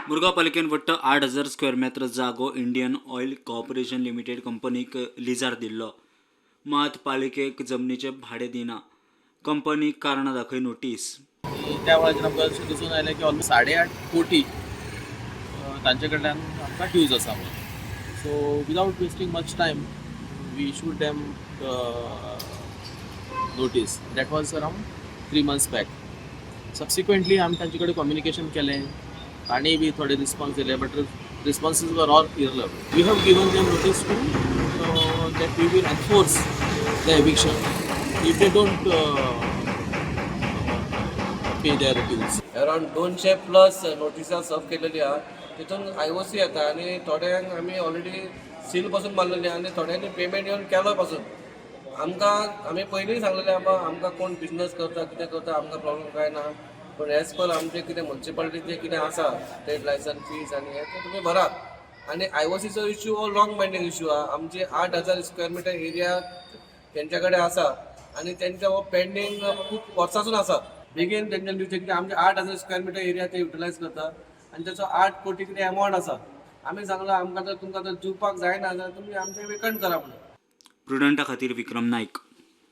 मुरगांव पालिकेन वट्ट 8,000 square metre जागो इंडियन ऑयल कॉर्पोरेशन लिमिटेड कंपनीक लिजार दिल्लो. मात पालिकेक जमनीचे भाडे दिना. कंपनीक कारणां दाखय नोटीस. त्या वेळाचेर आमकां अशें दिसून आयलें की ऑलमोस्ट 8.5 कोटी तांचे कडल्यान आमकां ड्यूज आसा म्हणून. So without wasting much time we issued them notice. That was around 3 months back. Subsequently आमी तांचे कडेन कम्युनिकेशन केलें. तांणी बी थोडे रिस्पॉन्स दिले, but responses were all irrelevant. We have given them notice to that we will enforce the eviction if they don't pay their dues. Around 200+ नोटिसा सर्व केलेली आहा. तितून IOC येता आनी थोड्यांक आमी ऑलरेडी सील पासून मारलेली आनी थोड्यांनी पेमेंट येवन केलो पासून. आमी पयलीं सांगलेलें आमकां कोण बिजनस करता कितें करता आमकां प्रॉब्लेम काय ना, पण एज पर आमचें कितें म्युन्सिपालिटीचें कितें आसा ट्रेड लायसन्स फीज आनी हें तें तुमी भरात. आनी IOCचो इश्यू हो लॉंग पेंडींग इश्यू आहा. आमची 8,000 स्क्वेअर मीटर एरिया तेंच्या कडेन आसा आनी तेंचें हो पेंडींग खूब वर्सांसून आसा. बेगीन तेंच्यान दिवचें कितें आमचे 8,000 स्क्वेअर मीटर एरिया ते युटिलायज करता आनी त्याचो 8 कोटी कितें अमावंट आसा. आमी सांगलां आमकां जर तुमकां जर दिवपाक जायना जाल्यार तुमी आमचें वेकंट करा म्हणून. प्रुडंटा खातीर विक्रम नायक.